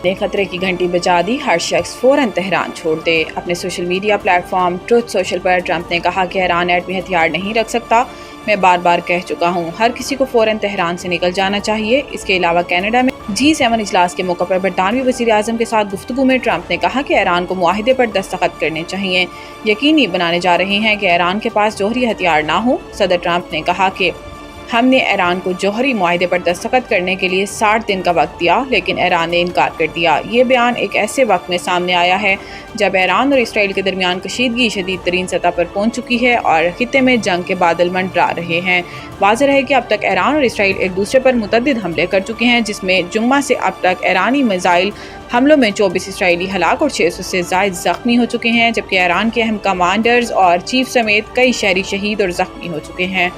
نے خطرے کی گھنٹی بجا دی، ہر شخص فوراً تہران چھوڑ دے۔ اپنے social media platform Truth Social پر ٹرمپ نے کہا کہ ایران ایٹمی ہتھیار نہیں رکھ سکتا۔ میں بار بار کہہ چکا ہوں، ہر کسی کو فوراً تہران سے نکل جانا چاہیے۔ اس کے علاوہ کینیڈا میں G7 اجلاس کے موقع پر برطانوی وزیر اعظم کے ساتھ گفتگو میں ٹرمپ نے کہا کہ ایران کو معاہدے پر دستخط کرنے چاہیے، یقینی بنانے جا رہے ہیں کہ ایران کے پاس جوہری ہتھیار نہ ہو۔ صدر ٹرمپ نے کہا کہ ہم نے ایران کو جوہری معاہدے پر دستخط کرنے کے لیے 60 دن کا وقت دیا، لیکن ایران نے انکار کر دیا۔ یہ بیان ایک ایسے وقت میں سامنے آیا ہے جب ایران اور اسرائیل کے درمیان کشیدگی شدید ترین سطح پر پہنچ چکی ہے اور خطے میں جنگ کے بادل منڈرا رہے ہیں۔ واضح ہے کہ اب تک ایران اور اسرائیل ایک دوسرے پر متعدد حملے کر چکے ہیں، جس میں جمعہ سے اب تک ایرانی میزائل حملوں میں 24 اسرائیلی ہلاک اور 600 سے زائد زخمی ہو چکے ہیں، جبکہ ایران کے اہم کمانڈرز اور چیف سمیت کئی شہری شہید اور زخمی ہو چکے ہیں۔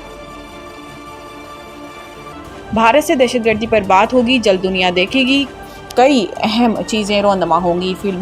بھارت سے دہشت گردی پر بات ہوگی، جلد دنیا دیکھے گی، کئی اہم چیزیں رونما ہوں گی۔ فیلڈ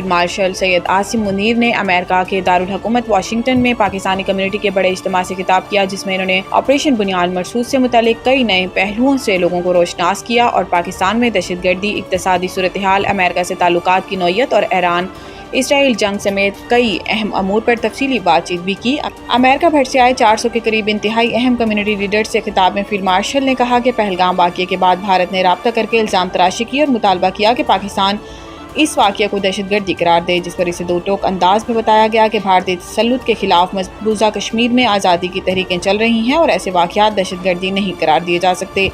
مارشل سید عاصم منیر نے امریکہ کے دارالحکومت واشنگٹن میں پاکستانی کمیونٹی کے بڑے اجتماع سے خطاب کیا، جس میں انہوں نے آپریشن بنیاد مرصود سے متعلق کئی نئے پہلوؤں سے لوگوں کو روشناس کیا اور پاکستان میں دہشت گردی، اقتصادی صورتحال، امریکہ سے تعلقات کی نوعیت اور ایران اسرائیل جنگ سمیت کئی اہم امور پر تفصیلی بات چیت بھی کی۔ امریکہ بھر سے آئے 400 کے قریب انتہائی اہم کمیونٹی لیڈر سے خطاب میں فیلڈ مارشل نے کہا کہ پہلگام واقعے کے بعد بھارت نے رابطہ کر کے الزام تراشی کی اور مطالبہ کیا کہ پاکستان اس واقعے کو دہشت گردی قرار دے، جس پر اسے دو ٹوک انداز میں بتایا گیا کہ بھارتی تسلط کے خلاف مقبوضہ کشمیر میں آزادی کی تحریکیں چل رہی ہیں اور ایسے واقعات دہشت گردی نہیں قرار دیے جا سکتے۔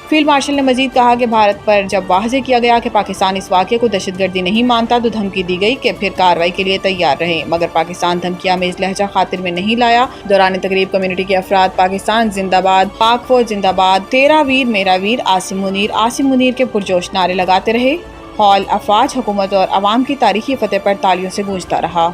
فیلڈ مارشل نے مزید کہا کہ بھارت پر جب واضح کیا گیا کہ پاکستان اس واقعے کو دہشت گردی نہیں مانتا تو دھمکی دی گئی کہ پھر کارروائی کے لیے تیار رہیں، مگر پاکستان دھمکیاں میں اس لہجہ خاطر میں نہیں لایا۔ دوران تقریب کمیونٹی کے افراد پاکستان زندہ باد، پاک فوج زندہ باد، تیرا ویر میرا ویر، عاصم منیر کے پرجوش نعرے لگاتے رہے۔ ہال افواج، حکومت اور عوام کی تاریخی فتح پر تالیوں سے گونجتا رہا۔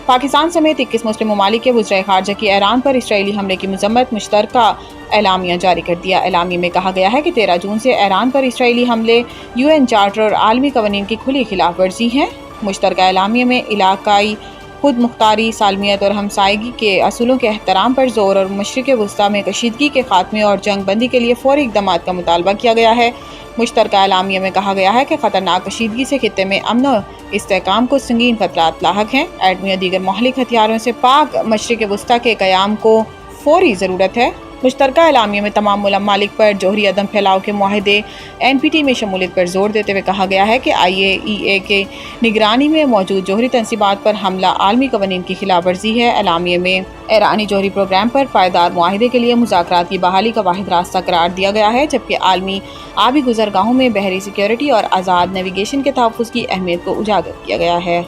پاکستان سمیت 21 مسلم ممالک کے وزرائے خارجہ کی ایران پر اسرائیلی حملے کی مذمت مشترکہ اعلامیہ جاری کر دیا۔ اعلامیے میں کہا گیا ہے کہ 13 جون سے ایران پر اسرائیلی حملے UN چارٹر اور عالمی قوانین کی کھلی خلاف ورزی ہیں۔ مشترکہ اعلامیے میں علاقائی خود مختاری، سالمیت اور ہمسائیگی کے اصولوں کے احترام پر زور اور مشرق وسطیٰ میں کشیدگی کے خاتمے اور جنگ بندی کے لیے فوری اقدامات کا مطالبہ کیا گیا ہے۔ مشترکہ اعلامیے میں کہا گیا ہے کہ خطرناک کشیدگی سے خطے میں امن و استحکام کو سنگین خطرات لاحق ہیں۔ ایٹمی اور دیگر مہلک ہتھیاروں سے پاک مشرق وسطیٰ کے قیام کو فوری ضرورت ہے۔ مشترکہ اعلامیے میں تمام ممالک پر جوہری عدم پھیلاؤ کے معاہدے NPT میں شمولیت پر زور دیتے ہوئے کہا گیا ہے کہ IAEA کے نگرانی میں موجود جوہری تنصیبات پر حملہ عالمی قوانین کی خلاف ورزی ہے۔ اعلامیے میں ایرانی جوہری پروگرام پر پائیدار معاہدے کے لیے مذاکرات کی بحالی کا واحد راستہ قرار دیا گیا ہے، جبکہ عالمی آبی گزرگاہوں میں بحری سیکیورٹی اور آزاد نیویگیشن کے تحفظ کی اہمیت کو اجاگر کیا گیا ہے۔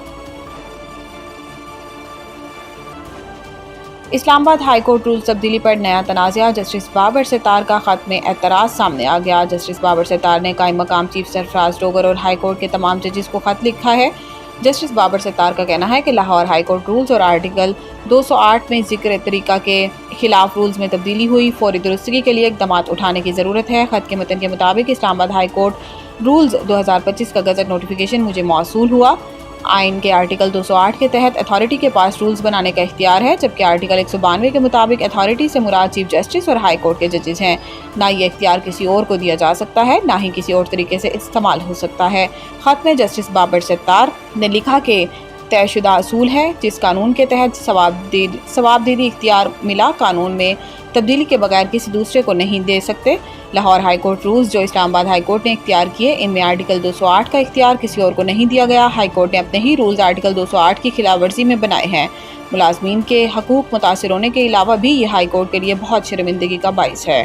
اسلام آباد ہائی کورٹ رولز تبدیلی پر نیا تنازعہ، جسٹس بابر ستار کا خط میں اعتراض سامنے آ گیا۔ جسٹس بابر ستار نے قائم مقام چیف سرفراز ڈوگر اور ہائی کورٹ کے تمام ججز کو خط لکھا ہے۔ جسٹس بابر ستار کا کہنا ہے کہ لاہور ہائی کورٹ رولز اور آرٹیکل 208 میں ذکر طریقہ کے خلاف رولز میں تبدیلی ہوئی، فوری درستگی کے لیے اقدامات اٹھانے کی ضرورت ہے۔ خط کے متن کے مطابق اسلام آباد ہائی کورٹ رولز 2025 کا گزٹ نوٹیفیکیشن مجھے موصول ہوا۔ آئین کے آرٹیکل 208 کے تحت اتھارٹی کے پاس رولز بنانے کا اختیار ہے، جبکہ آرٹیکل 192 کے مطابق اتھارٹی سے مراد چیف جسٹس اور ہائی کورٹ کے ججز ہیں۔ نہ یہ اختیار کسی اور کو دیا جا سکتا ہے، نہ ہی کسی اور طریقے سے استعمال ہو سکتا ہے۔ خط میں جسٹس بابر ستار نے لکھا کہ طے شدہ اصول ہے جس قانون کے تحت ثوابدیدی اختیار ملا، قانون میں تبدیلی کے بغیر کسی دوسرے کو نہیں دے سکتے۔ لاہور ہائی کورٹ رولز جو اسلام آباد ہائی کورٹ نے اختیار کیے، ان میں آرٹیکل 208 کا اختیار کسی اور کو نہیں دیا گیا۔ ہائی کورٹ نے اپنے ہی رولز آرٹیکل 208 کی خلاف ورزی میں بنائے ہیں۔ ملازمین کے حقوق متاثر ہونے کے علاوہ بھی یہ ہائی کورٹ کے لیے بہت شرمندگی کا باعث ہے۔